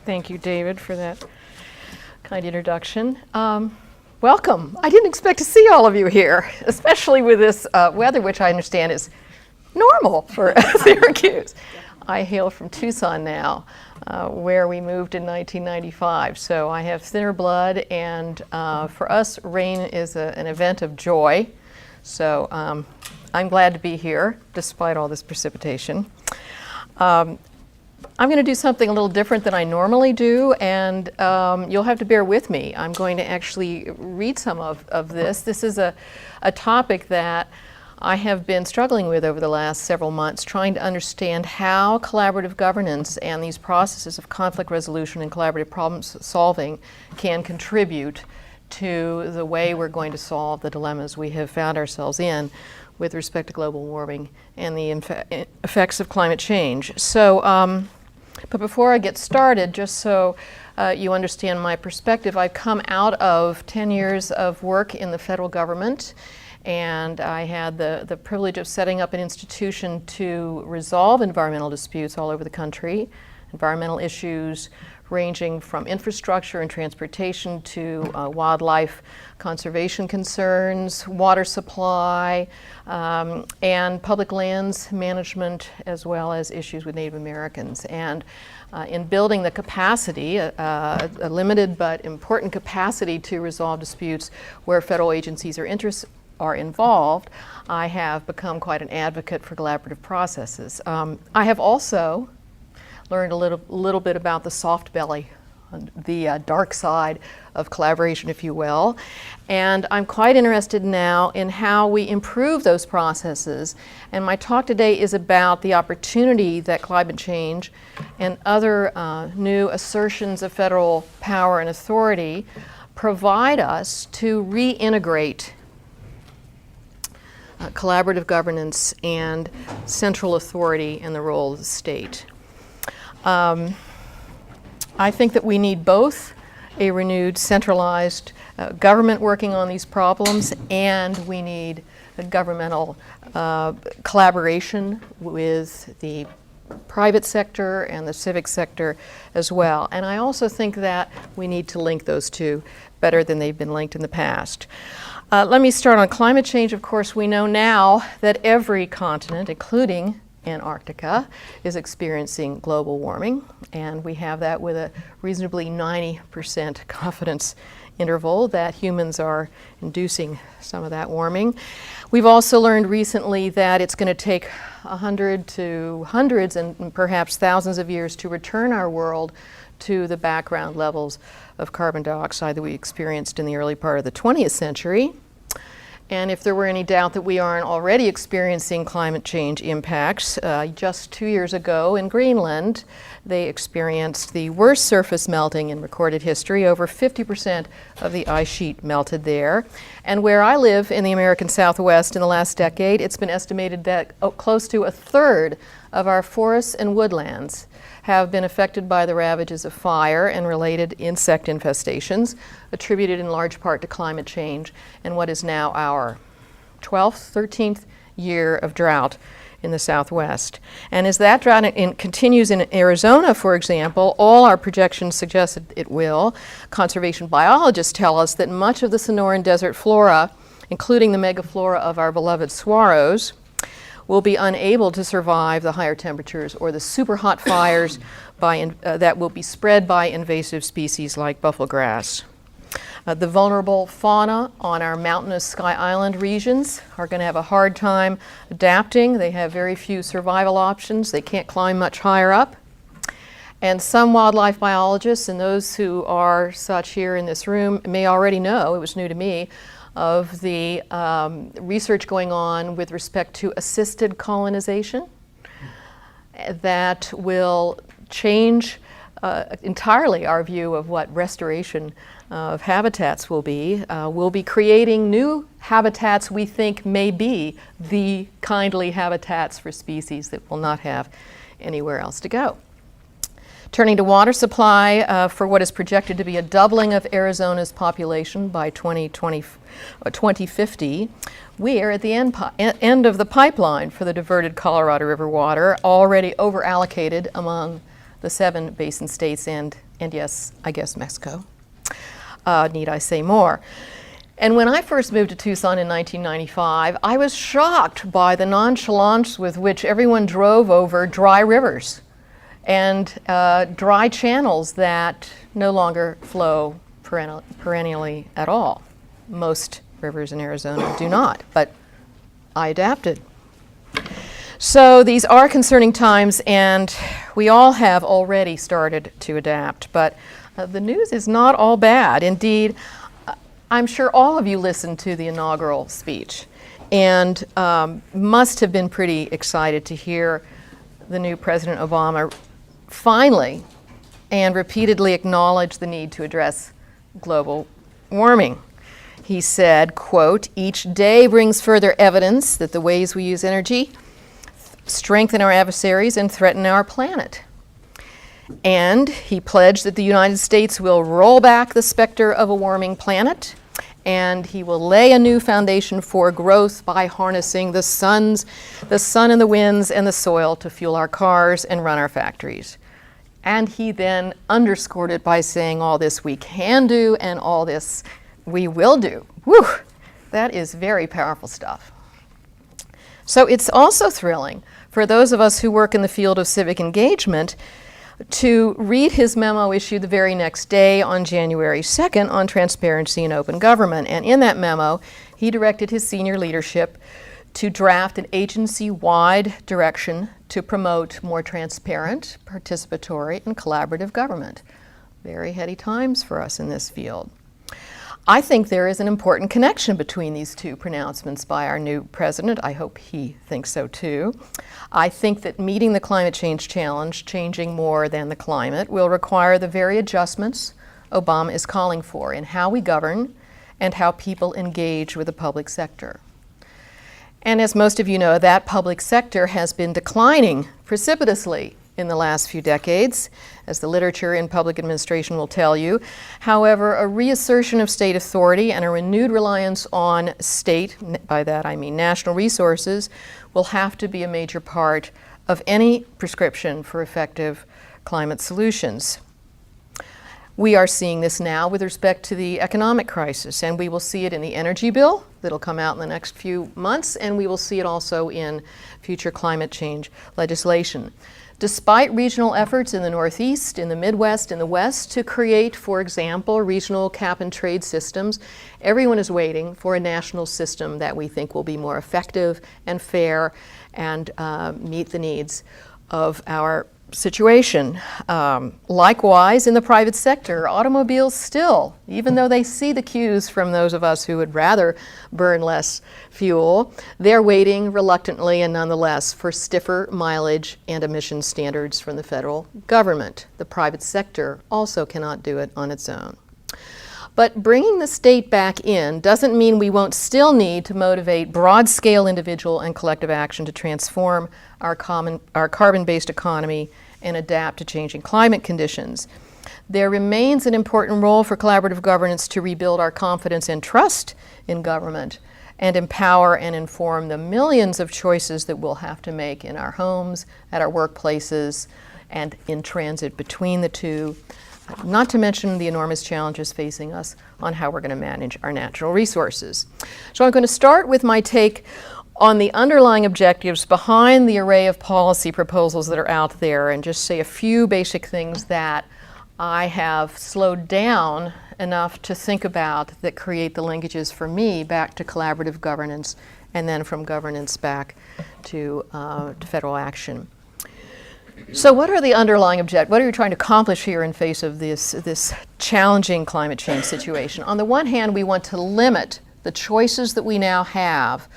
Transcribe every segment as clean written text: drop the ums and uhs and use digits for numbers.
Thank you, David, for that kind introduction. Welcome. I didn't expect to see all of you here, especially with this weather, which I understand is normal for Syracuse. I hail from Tucson now, where we moved in 1995. So I have thinner blood, and for us, rain is an event of joy. So I'm glad to be here, despite all this precipitation. I'm going to do something a little different than I normally do, and you'll have to bear with me. I'm going to actually read some of this. This is a topic that I have been struggling with over the last several months, trying to understand how collaborative governance and these processes of conflict resolution and collaborative problem solving can contribute to the way we're going to solve the dilemmas we have found ourselves in with respect to global warming and the effects of climate change. So, but before I get started, just so you understand my perspective, I've come out of 10 years of work in the federal government, and I had the privilege of setting up an institution to resolve environmental disputes all over the country, environmental issues ranging from infrastructure and transportation to wildlife conservation concerns, water supply, and public lands management, as well as issues with Native Americans. And in building the capacity, a limited but important capacity to resolve disputes where federal agencies are involved, I have become quite an advocate for collaborative processes. I have also learned a little bit about the soft belly, the dark side of collaboration, if you will. And I'm quite interested now in how we improve those processes. And my talk today is about the opportunity that climate change and other new assertions of federal power and authority provide us to reintegrate collaborative governance and central authority and the role of the state. I think that we need both a renewed centralized government working on these problems, and we need a governmental collaboration with the private sector and the civic sector as well. And I also think that we need to link those two better than they've been linked in the past. Let me start on climate change. Of course, we know now that every continent, including Antarctica, is experiencing global warming, and we have that with a reasonably 90% confidence interval that humans are inducing some of that warming. We've also learned recently that it's going to take 100 to hundreds and perhaps thousands of years to return our world to the background levels of carbon dioxide that we experienced in the early part of the 20th century. And if there were any doubt that we aren't already experiencing climate change impacts, just 2 years ago in Greenland, they experienced the worst surface melting in recorded history. Over 50% of the ice sheet melted there. And where I live in the American Southwest in the last decade, it's been estimated that close to a third of our forests and woodlands have been affected by the ravages of fire and related insect infestations, attributed in large part to climate change and what is now our 12th, 13th year of drought in the Southwest. And as that drought continues in Arizona, for example, all our projections suggest that it will. Conservation biologists tell us that much of the Sonoran Desert flora, including the megaflora of our beloved saguaros, will be unable to survive the higher temperatures or the super hot fires that will be spread by invasive species like buffalo grass. The vulnerable fauna on our mountainous Sky Island regions are going to have a hard time adapting. They have very few survival options. They can't climb much higher up. And some wildlife biologists, and those who are such here in this room, may already know, it was new to me, of the research going on with respect to assisted colonization that will change entirely our view of what restoration of habitats will be. We'll be creating new habitats we think may be the kindly habitats for species that will not have anywhere else to go. Turning to water supply, for what is projected to be a doubling of Arizona's population by 2050, we are at the end of the pipeline for the diverted Colorado River water, already over-allocated among the 7 basin states and and yes, I guess Mexico. Need I say more? And when I first moved to Tucson in 1995, I was shocked by the nonchalance with which everyone drove over dry rivers and dry channels that no longer flow perennially at all. Most rivers in Arizona do not, but I adapted. So these are concerning times, and we all have already started to adapt, but the news is not all bad. Indeed, I'm sure all of you listened to the inaugural speech and must have been pretty excited to hear the new President Obama finally and repeatedly acknowledge the need to address global warming. He said, quote, "Each day brings further evidence that the ways we use energy strengthen our adversaries and threaten our planet." And he pledged that the United States will roll back the specter of a warming planet, and he will lay a new foundation for growth by harnessing the sun and the winds and the soil to fuel our cars and run our factories. And he then underscored it by saying, all this we can do and all this we will do. Whew, that is very powerful stuff. So it's also thrilling for those of us who work in the field of civic engagement to read his memo issued the very next day on January 2nd on transparency and open government. And in that memo, he directed his senior leadership to draft an agency-wide direction to promote more transparent, participatory, and collaborative government. Very heady times for us in this field. I think there is an important connection between these two pronouncements by our new president. I hope he thinks so too. I think that meeting the climate change challenge, changing more than the climate, will require the very adjustments Obama is calling for in how we govern and how people engage with the public sector. And as most of you know, that public sector has been declining precipitously in the last few decades, as the literature in public administration will tell you. However, a reassertion of state authority and a renewed reliance on state, by that I mean national resources, will have to be a major part of any prescription for effective climate solutions. We are seeing this now with respect to the economic crisis, and we will see it in the energy bill that'll come out in the next few months, and we will see it also in future climate change legislation. Despite regional efforts in the Northeast, in the Midwest, in the West to create, for example, regional cap-and-trade systems, everyone is waiting for a national system that we think will be more effective and fair and meet the needs of our situation. Likewise, in the private sector, automobiles still, even though they see the cues from those of us who would rather burn less fuel, they're waiting reluctantly and nonetheless for stiffer mileage and emission standards from the federal government. The private sector also cannot do it on its own. But bringing the state back in doesn't mean we won't still need to motivate broad-scale individual and collective action to transform our carbon-based economy and adapt to changing climate conditions. There remains an important role for collaborative governance to rebuild our confidence and trust in government and empower and inform the millions of choices that we'll have to make in our homes, at our workplaces, and in transit between the two, not to mention the enormous challenges facing us on how we're going to manage our natural resources. So I'm going to start with my take on the underlying objectives behind the array of policy proposals that are out there and just say a few basic things that I have slowed down enough to think about that create the linkages for me back to collaborative governance and then from governance back to federal action. So what are the underlying objectives? What are you trying to accomplish here in face of this challenging climate change situation? On the one hand, we want to limit the choices that we now have,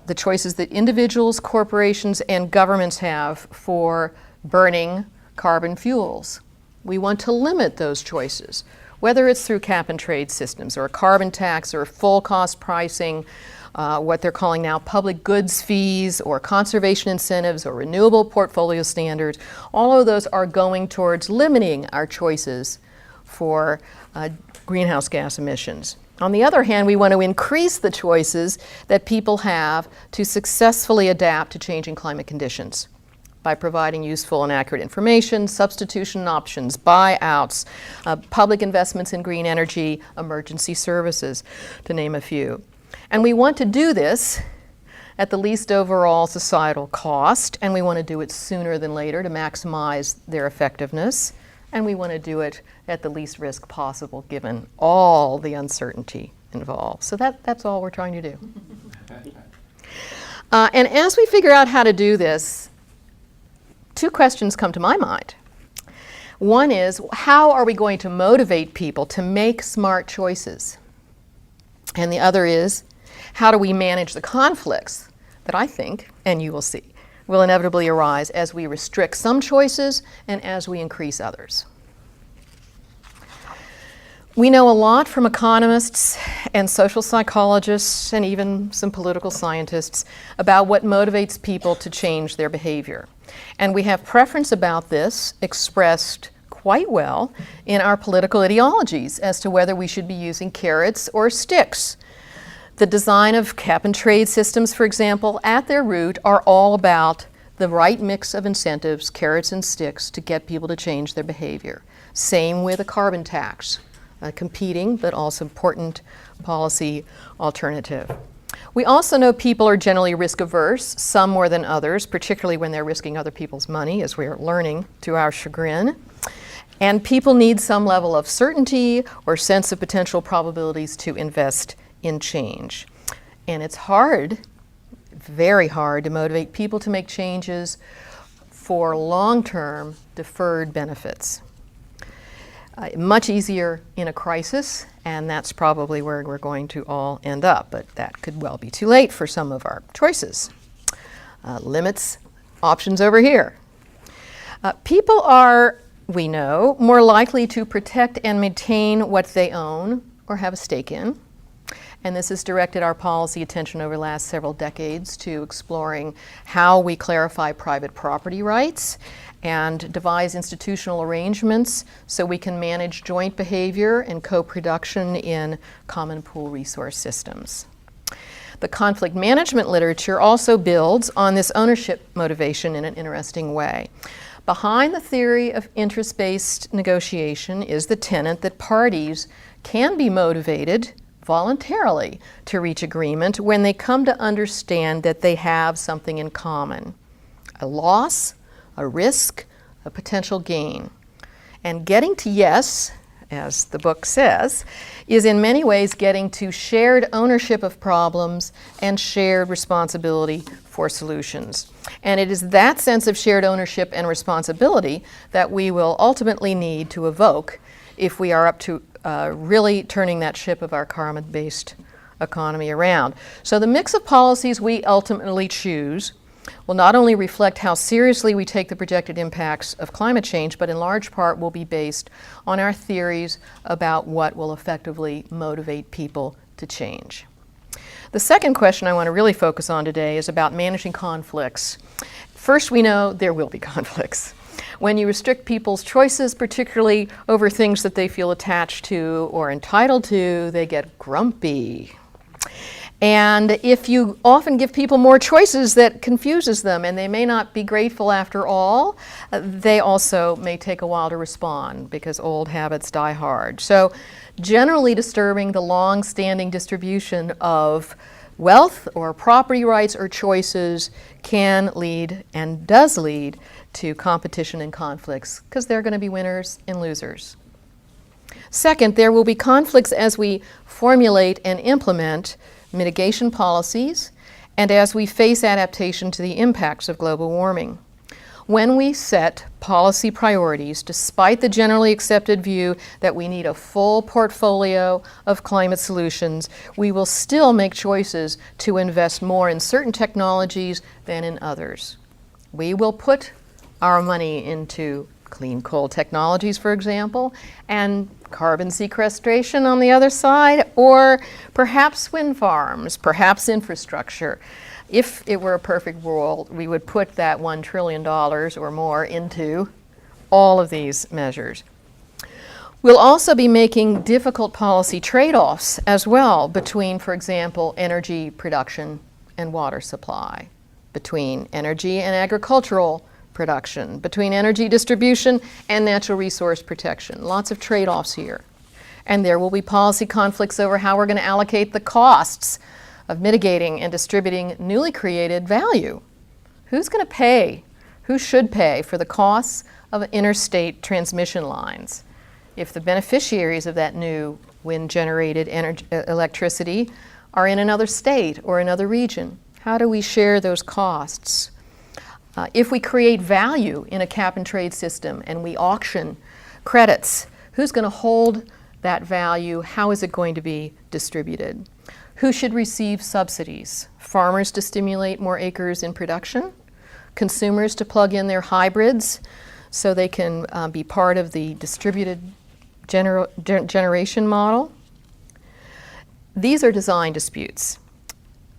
the choices that individuals, corporations, and governments have for burning carbon fuels. We want to limit those choices, whether it's through cap-and-trade systems or a carbon tax or full cost pricing, what they're calling now public goods fees or conservation incentives or renewable portfolio standards. All of those are going towards limiting our choices for greenhouse gas emissions. On the other hand, we want to increase the choices that people have to successfully adapt to changing climate conditions. by providing useful and accurate information, substitution options, buyouts, public investments in green energy, emergency services, to name a few. And we want to do this at the least overall societal cost, and we want to do it sooner than later to maximize their effectiveness, and we want to do it at the least risk possible given all the uncertainty involved. So that's all we're trying to do. And as we figure out how to do this, two questions come to my mind. One is, how are we going to motivate people to make smart choices? And the other is, how do we manage the conflicts that I think, and you will see, will inevitably arise as we restrict some choices and as we increase others? We know a lot from economists and social psychologists and even some political scientists about what motivates people to change their behavior. And we have preference about this expressed quite well in our political ideologies as to whether we should be using carrots or sticks. The design of cap and trade systems, for example, at their root are all about the right mix of incentives, carrots and sticks, to get people to change their behavior. Same with a carbon tax. A competing but also important policy alternative. We also know people are generally risk averse, some more than others, particularly when they're risking other people's money, as we are learning to our chagrin. And people need some level of certainty or sense of potential probabilities to invest in change. And it's hard, very hard, to motivate people to make changes for long-term deferred benefits. Much easier in a crisis, and that's probably where we're going to all end up, but that could well be too late for some of our choices. Limits, options over here. People are, we know, more likely to protect and maintain what they own or have a stake in. And this has directed our policy attention over the last several decades to exploring how we clarify private property rights and devise institutional arrangements so we can manage joint behavior and co-production in common pool resource systems. The conflict management literature also builds on this ownership motivation in an interesting way. Behind the theory of interest-based negotiation is the tenet that parties can be motivated voluntarily to reach agreement when they come to understand that they have something in common: a loss, a risk, a potential gain. And getting to yes, as the book says, is in many ways getting to shared ownership of problems and shared responsibility for solutions. And it is that sense of shared ownership and responsibility that we will ultimately need to evoke if we are up to really turning that ship of our carbon-based economy around. So the mix of policies we ultimately choose will not only reflect how seriously we take the projected impacts of climate change, but in large part will be based on our theories about what will effectively motivate people to change. The second question I want to really focus on today is about managing conflicts. First, we know there will be conflicts. When you restrict people's choices, particularly over things that they feel attached to or entitled to, they get grumpy. And if you often give people more choices, that confuses them, and they may not be grateful after all. They also may take a while to respond because old habits die hard. So generally disturbing the long-standing distribution of wealth or property rights or choices can lead and does lead to competition and conflicts, because there are going to be winners and losers. Second, there will be conflicts as we formulate and implement mitigation policies and as we face adaptation to the impacts of global warming. When we set policy priorities, despite the generally accepted view that we need a full portfolio of climate solutions, we will still make choices to invest more in certain technologies than in others. We will put our money into clean coal technologies, for example, and carbon sequestration on the other side, or perhaps wind farms, perhaps infrastructure. If it were a perfect world, we would put that $1 trillion or more into all of these measures. We'll also be making difficult policy trade-offs as well between, for example, energy production and water supply, between energy and agricultural production, between energy distribution and natural resource protection. Lots of trade-offs here. And there will be policy conflicts over how we're going to allocate the costs of mitigating and distributing newly created value. Who's going to pay? Who should pay for the costs of interstate transmission lines if the beneficiaries of that new wind-generated electricity are in another state or another region? How do we share those costs? If we create value in a cap-and-trade system and we auction credits, who's going to hold that value? How is it going to be distributed? Who should receive subsidies? Farmers to stimulate more acres in production? Consumers to plug in their hybrids so they can be part of the distributed generation model? These are design disputes.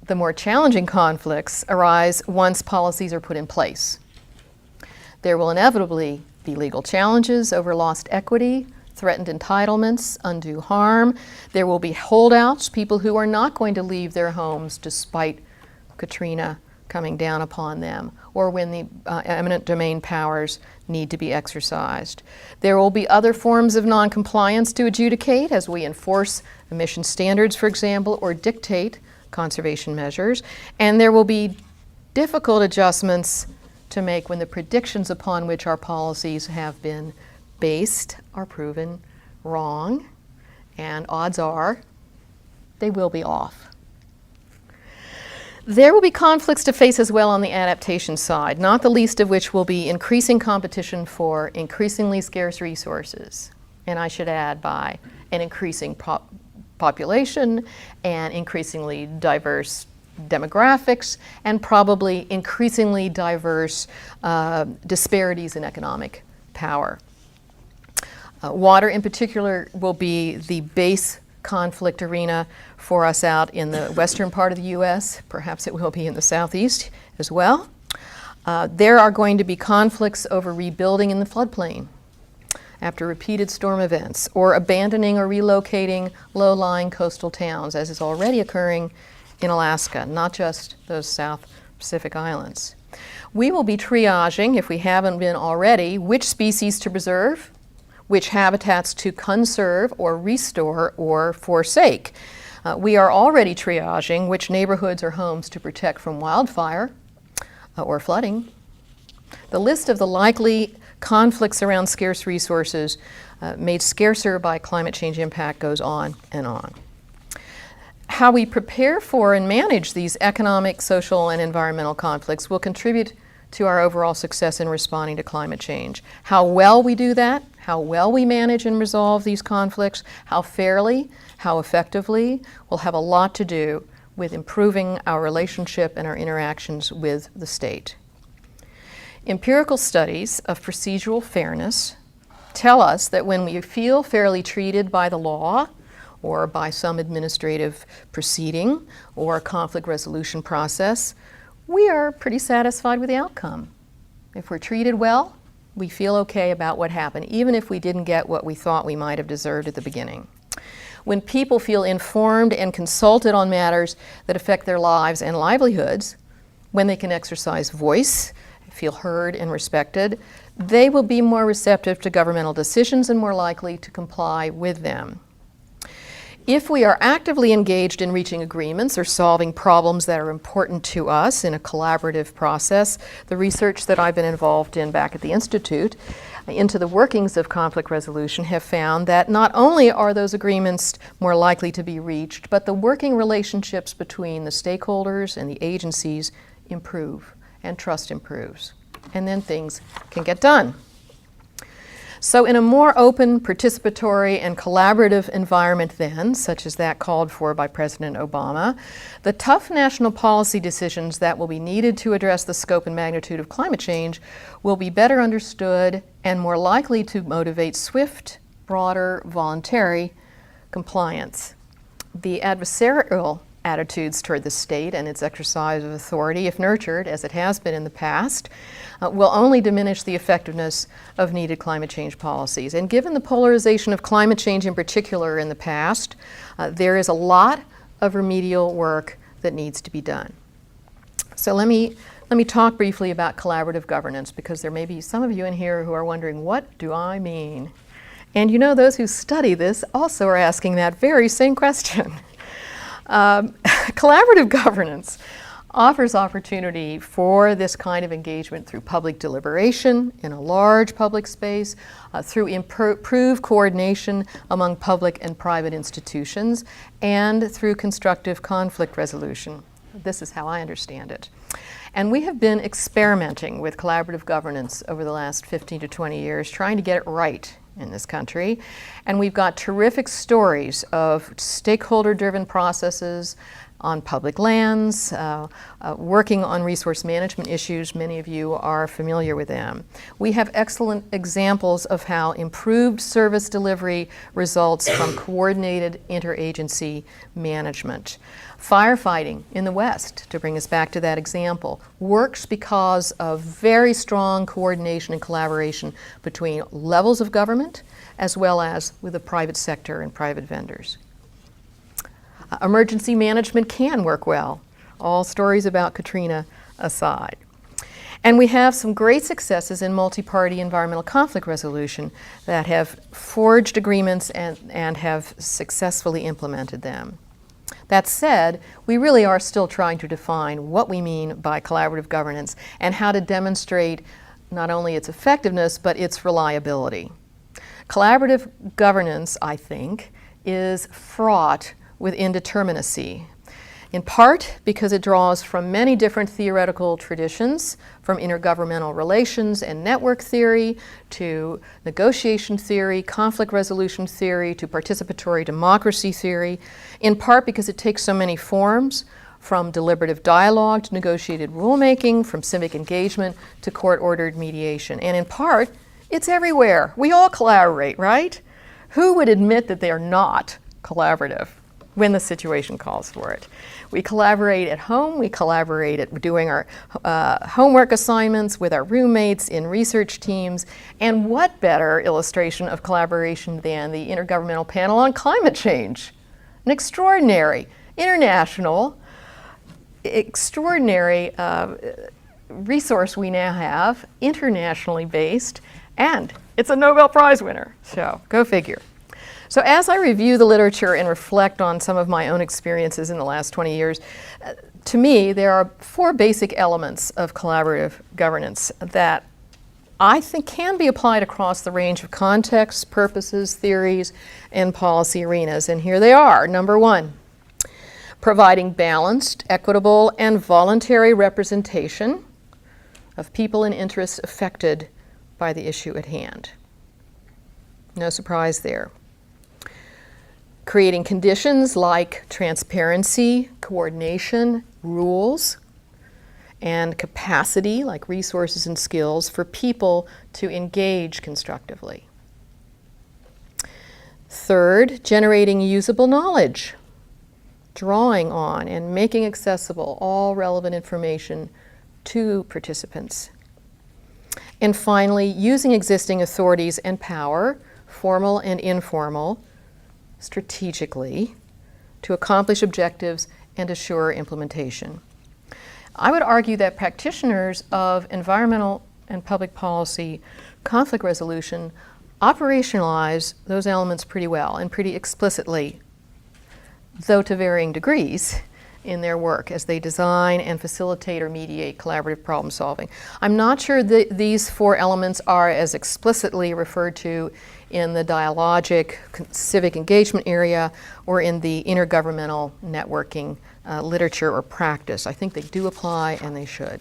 The more challenging conflicts arise once policies are put in place. There will inevitably be legal challenges over lost equity, threatened entitlements, undue harm. There will be holdouts, people who are not going to leave their homes despite Katrina coming down upon them, or when the eminent domain powers need to be exercised. There will be other forms of noncompliance to adjudicate as we enforce emission standards, for example, or dictate conservation measures. And there will be difficult adjustments to make when the predictions upon which our policies have been based are proven wrong, and odds are they will be off. There will be conflicts to face as well on the adaptation side, not the least of which will be increasing competition for increasingly scarce resources. And I should add, by an increasing population and increasingly diverse demographics and probably increasingly diverse disparities in economic power. Water in particular will be the base conflict arena for us out in the western part of the U.S. Perhaps it will be in the southeast as well. There are going to be conflicts over rebuilding in the floodplain after repeated storm events, or abandoning or relocating low-lying coastal towns, as is already occurring in Alaska, not just those South Pacific islands. We will be triaging, if we haven't been already, which species to preserve, which habitats to conserve or restore or forsake. We are already triaging which neighborhoods or homes to protect from wildfire or flooding. The list of the likely conflicts around scarce resources made scarcer by climate change impact goes on and on. How we prepare for and manage these economic, social, and environmental conflicts will contribute to our overall success in responding to climate change. How well we do that, how well we manage and resolve these conflicts, how fairly, how effectively, will have a lot to do with improving our relationship and our interactions with the state. Empirical studies of procedural fairness tell us that when we feel fairly treated by the law or by some administrative proceeding or a conflict resolution process, we are pretty satisfied with the outcome. If we're treated well, we feel okay about what happened, even if we didn't get what we thought we might have deserved at the beginning. When people feel informed and consulted on matters that affect their lives and livelihoods, when they can exercise voice, feel heard and respected, they will be more receptive to governmental decisions and more likely to comply with them. If we are actively engaged in reaching agreements or solving problems that are important to us in a collaborative process, the research that I've been involved in back at the Institute into the workings of conflict resolution have found that not only are those agreements more likely to be reached, but the working relationships between the stakeholders and the agencies improve and trust improves. And then things can get done. So in a more open, participatory, and collaborative environment then, such as that called for by President Obama, the tough national policy decisions that will be needed to address the scope and magnitude of climate change will be better understood and more likely to motivate swift, broader, voluntary compliance. The adversarial attitudes toward the state and its exercise of authority, if nurtured, as it has been in the past, will only diminish the effectiveness of needed climate change policies. And given the polarization of climate change in particular in the past, there is a lot of remedial work that needs to be done. So let me Let me talk briefly about collaborative governance, because there may be some of you in here who are wondering, what do I mean? And you know, those who study this also are asking that very same question. Collaborative governance offers opportunity for this kind of engagement through public deliberation in a large public space, through improved coordination among public and private institutions, and through constructive conflict resolution. This is how I understand it. And we have been experimenting with collaborative governance over the last 15 to 20 years, trying to get it right in this country. And we've got terrific stories of stakeholder-driven processes on public lands, working on resource management issues. Many of you are familiar with them. We have excellent examples of how improved service delivery results from coordinated interagency management. Firefighting in the West, to bring us back to that example, works because of very strong coordination and collaboration between levels of government as well as with the private sector and private vendors. Emergency management can work well, all stories about Katrina aside. And we have some great successes in multi-party environmental conflict resolution that have forged agreements and have successfully implemented them. That said, we really are still trying to define what we mean by collaborative governance and how to demonstrate not only its effectiveness, but its reliability. Collaborative governance, I think, is fraught with indeterminacy, in part because it draws from many different theoretical traditions, from intergovernmental relations and network theory to negotiation theory, conflict resolution theory, to participatory democracy theory, in part because it takes so many forms, from deliberative dialogue to negotiated rulemaking, from civic engagement to court-ordered mediation. And in part, it's everywhere. We all collaborate, right? Who would admit that they are not collaborative when the situation calls for it? We collaborate at home, we collaborate at doing our homework assignments with our roommates in research teams, and what better illustration of collaboration than the Intergovernmental Panel on Climate Change? An extraordinary, international, extraordinary resource we now have, internationally based, and it's a Nobel Prize winner, so go figure. So as I review the literature and reflect on some of my own experiences in the last 20 years, to me, there are four basic elements of collaborative governance that I think can be applied across the range of contexts, purposes, theories, and policy arenas. And here they are. Number one, providing balanced, equitable, and voluntary representation of people and interests affected by the issue at hand. No surprise there. Creating conditions like transparency, coordination, rules, and capacity like resources and skills for people to engage constructively. Third, generating usable knowledge, drawing on and making accessible all relevant information to participants. And finally, using existing authorities and power, formal and informal, strategically to accomplish objectives and assure implementation. I would argue that practitioners of environmental and public policy conflict resolution operationalize those elements pretty well and pretty explicitly, though to varying degrees in their work as they design and facilitate or mediate collaborative problem solving. I'm not sure that these four elements are as explicitly referred to in the dialogic civic engagement area or in the intergovernmental networking literature or practice. I think they do apply and they should.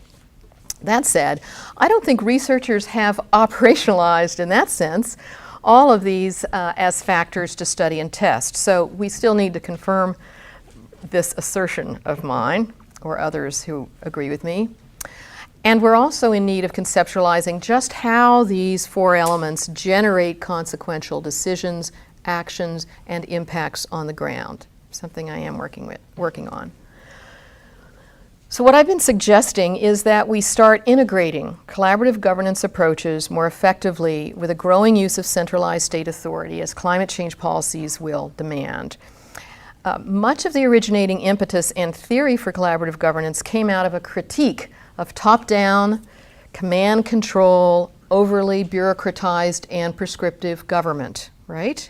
That said, I don't think researchers have operationalized in that sense all of these as factors to study and test. So we still need to confirm this assertion of mine or others who agree with me. And we're also in need of conceptualizing just how these four elements generate consequential decisions, actions, and impacts on the ground, something I am working on. So what I've been suggesting is that we start integrating collaborative governance approaches more effectively with a growing use of centralized state authority as climate change policies will demand. Much of the originating impetus and theory for collaborative governance came out of a critique of top-down, command control, overly bureaucratized and prescriptive government, right?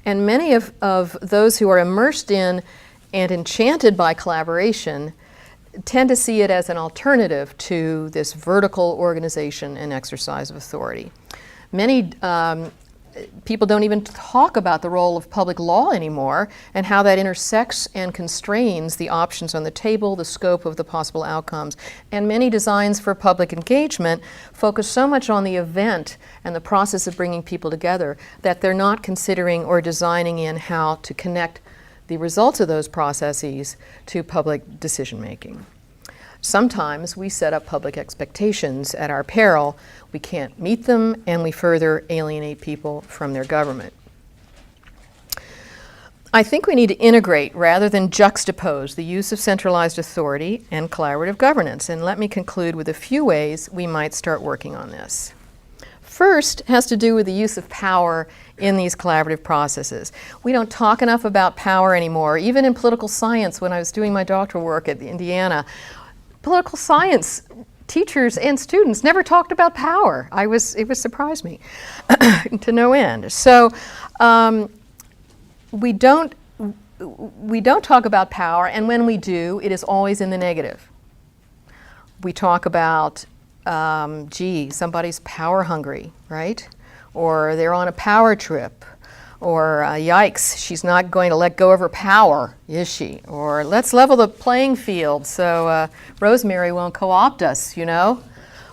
And many of those who are immersed in and enchanted by collaboration tend to see it as an alternative to this vertical organization and exercise of authority. Many people don't even talk about the role of public law anymore and how that intersects and constrains the options on the table, the scope of the possible outcomes. And many designs for public engagement focus so much on the event and the process of bringing people together that they're not considering or designing in how to connect the results of those processes to public decision making. Sometimes we set up public expectations at our peril. We can't meet them, and we further alienate people from their government. I think we need to integrate rather than juxtapose the use of centralized authority and collaborative governance. And let me conclude with a few ways we might start working on this. First has to do with the use of power in these collaborative processes. We don't talk enough about power anymore. Even in political science, when I was doing my doctoral work at Indiana, political science teachers and students never talked about power. It surprised me to no end. So we don't talk about power, and when we do, it is always in the negative. We talk about, somebody's power hungry, right? Or they're on a power trip. Or yikes, she's not going to let go of her power, is she? Or let's level the playing field so Rosemary won't co-opt us, you know?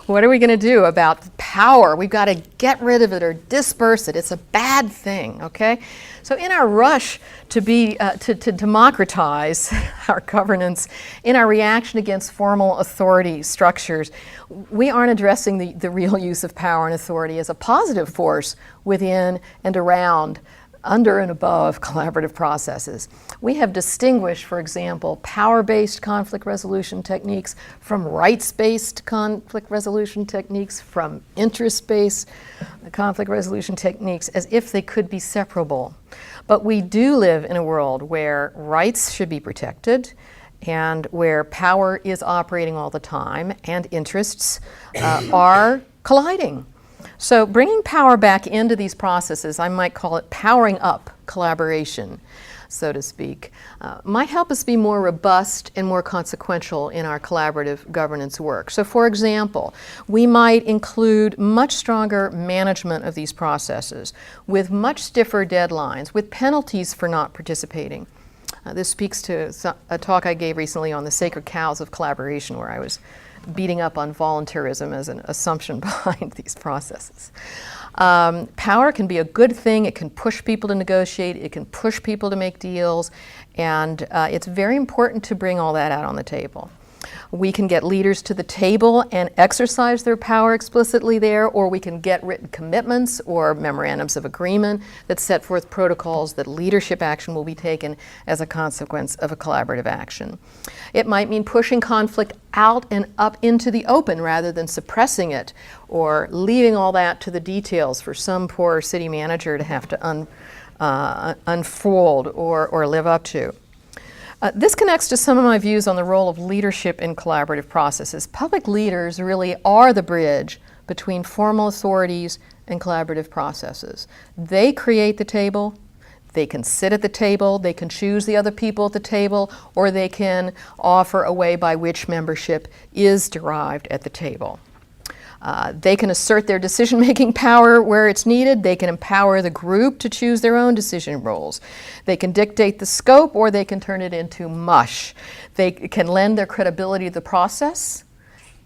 What are we going to do about power? We've got to get rid of it or disperse it. It's a bad thing, okay? So in our rush to democratize our governance, in our reaction against formal authority structures, we aren't addressing the real use of power and authority as a positive force within and around, under and above collaborative processes. We have distinguished, for example, power-based conflict resolution techniques from rights-based conflict resolution techniques, from interest-based conflict resolution techniques, as if they could be separable. But we do live in a world where rights should be protected and where power is operating all the time and interests are colliding. So bringing power back into these processes, I might call it powering up collaboration, so to speak, might help us be more robust and more consequential in our collaborative governance work. So for example, we might include much stronger management of these processes with much stiffer deadlines, with penalties for not participating. This speaks to a talk I gave recently on the sacred cows of collaboration, where I was beating up on voluntarism as an assumption behind these processes. Power can be a good thing. It can push people to negotiate. It can push people to make deals. And it's very important to bring all that out on the table. We can get leaders to the table and exercise their power explicitly there, or we can get written commitments or memorandums of agreement that set forth protocols that leadership action will be taken as a consequence of a collaborative action. It might mean pushing conflict out and up into the open rather than suppressing it or leaving all that to the details for some poor city manager to have to unfold or live up to. This connects to some of my views on the role of leadership in collaborative processes. Public leaders really are the bridge between formal authorities and collaborative processes. They create the table, they can sit at the table, they can choose the other people at the table, or they can offer a way by which membership is derived at the table. They can assert their decision-making power where it's needed. They can empower the group to choose their own decision roles. They can dictate the scope, or they can turn it into mush. They can lend their credibility to the process,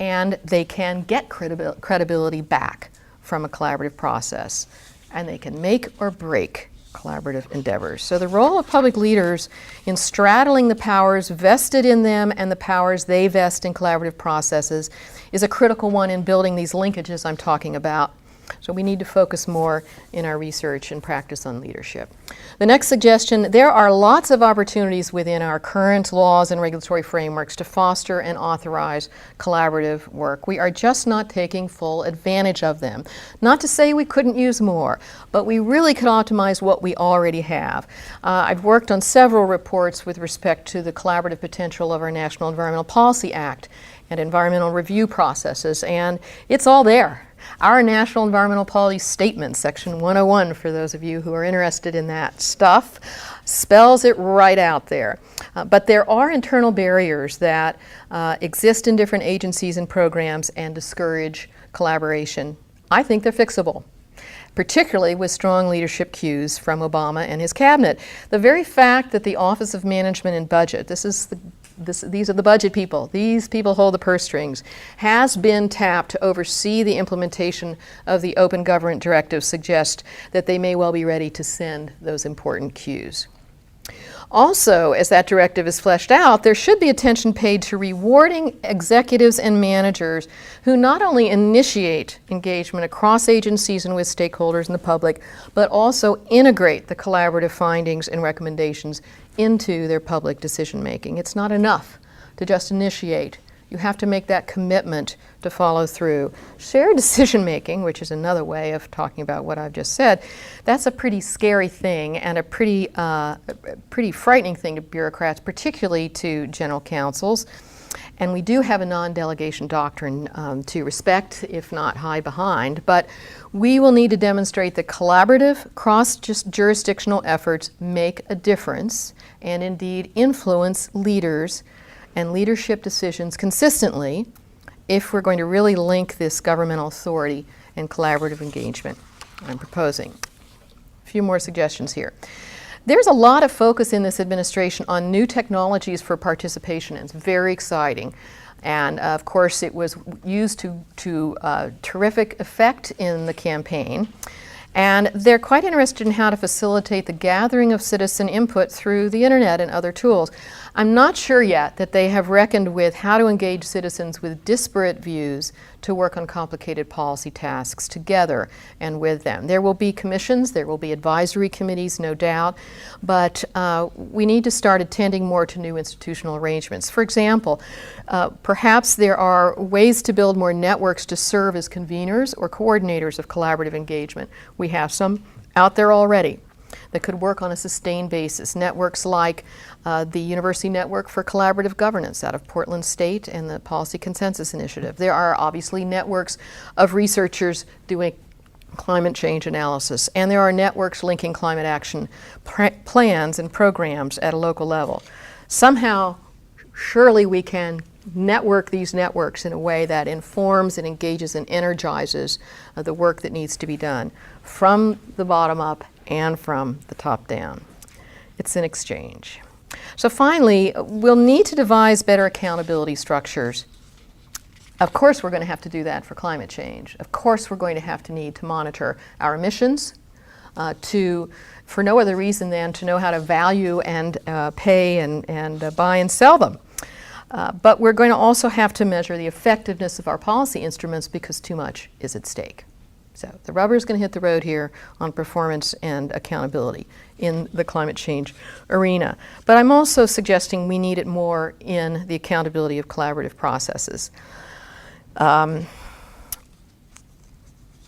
and they can get credibility back from a collaborative process. And they can make or break collaborative endeavors. So the role of public leaders in straddling the powers vested in them and the powers they vest in collaborative processes is a critical one in building these linkages I'm talking about. So we need to focus more in our research and practice on leadership. The next suggestion, there are lots of opportunities within our current laws and regulatory frameworks to foster and authorize collaborative work. We are just not taking full advantage of them. Not to say we couldn't use more, but we really could optimize what we already have. I've worked on several reports with respect to the collaborative potential of our National Environmental Policy Act, and environmental review processes, and it's all there. Our National Environmental Policy Statement, Section 101, for those of you who are interested in that stuff, spells it right out there. But there are internal barriers that exist in different agencies and programs and discourage collaboration. I think they're fixable, particularly with strong leadership cues from Obama and his cabinet. The very fact that the Office of Management and Budget, these are the budget people, these people hold the purse strings, has been tapped to oversee the implementation of the Open Government Directive suggests that they may well be ready to send those important cues. Also, as that directive is fleshed out, there should be attention paid to rewarding executives and managers who not only initiate engagement across agencies and with stakeholders and the public, but also integrate the collaborative findings and recommendations into their public decision making. It's not enough to just initiate. You have to make that commitment to follow through. Shared decision making, which is another way of talking about what I've just said, that's a pretty scary thing and a pretty frightening thing to bureaucrats, particularly to general counsels. And we do have a non-delegation doctrine to respect, if not hide behind, but we will need to demonstrate that collaborative, cross-jurisdictional efforts make a difference and indeed influence leaders and leadership decisions consistently if we're going to really link this governmental authority and collaborative engagement I'm proposing. A few more suggestions here. There's a lot of focus in this administration on new technologies for participation, and it's very exciting. And of course, it was used to terrific effect in the campaign. And they're quite interested in how to facilitate the gathering of citizen input through the internet and other tools. I'm not sure yet that they have reckoned with how to engage citizens with disparate views to work on complicated policy tasks together and with them. There will be commissions, there will be advisory committees, no doubt, but we need to start attending more to new institutional arrangements. For example, perhaps there are ways to build more networks to serve as conveners or coordinators of collaborative engagement. We have some out there already that could work on a sustained basis. Networks like the University Network for Collaborative Governance out of Portland State and the Policy Consensus Initiative. There are obviously networks of researchers doing climate change analysis, and there are networks linking climate action plans and programs at a local level. Somehow, surely we can network these networks in a way that informs and engages and energizes the work that needs to be done from the bottom up and from the top down. It's an exchange. So finally, we'll need to devise better accountability structures. Of course we're going to have to do that for climate change. Of course we're going to have to need to monitor our emissions for no other reason than to know how to value and pay and buy and sell them. But we're going to also have to measure the effectiveness of our policy instruments because too much is at stake. So the rubber is going to hit the road here on performance and accountability in the climate change arena. But I'm also suggesting we need it more in the accountability of collaborative processes.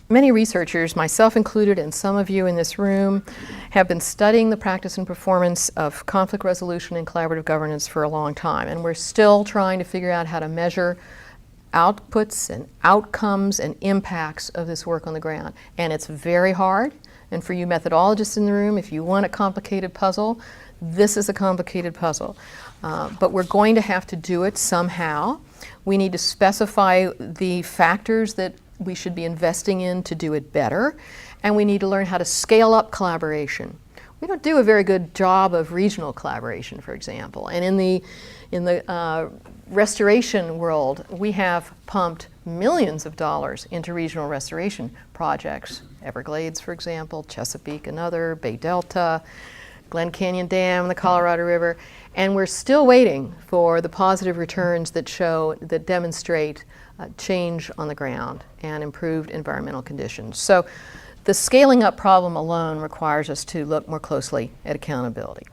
Many researchers, myself included, and some of you in this room, have been studying the practice and performance of conflict resolution and collaborative governance for a long time, and we're still trying to figure out how to measure outputs and outcomes and impacts of this work on the ground. And it's very hard, and for you methodologists in the room, if you want a complicated puzzle, this is a complicated puzzle. But we're going to have to do it somehow. We need to specify the factors that we should be investing in to do it better, and we need to learn how to scale up collaboration. We don't do a very good job of regional collaboration, for example, and in the restoration world, we have pumped millions of dollars into regional restoration projects. Everglades, for example, Chesapeake, another, Bay Delta, Glen Canyon Dam, the Colorado River, and we're still waiting for the positive returns that demonstrate change on the ground and improved environmental conditions. So the scaling up problem alone requires us to look more closely at accountability.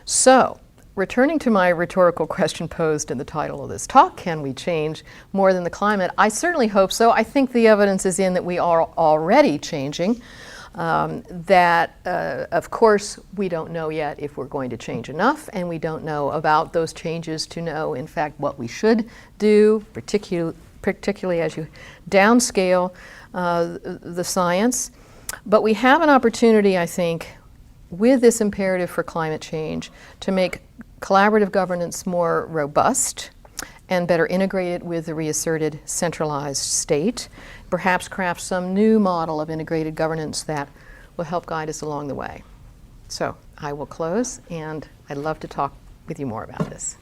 So, returning to my rhetorical question posed in the title of this talk, can we change more than the climate? I certainly hope so. I think the evidence is in that we are already changing. that, of course, we don't know yet if we're going to change enough, and we don't know about those changes to know, in fact, what we should do, particularly as you downscale the science. But we have an opportunity, I think, with this imperative for climate change to make collaborative governance more robust and better integrated with the reasserted centralized state, perhaps craft some new model of integrated governance that will help guide us along the way. So I will close, and I'd love to talk with you more about this.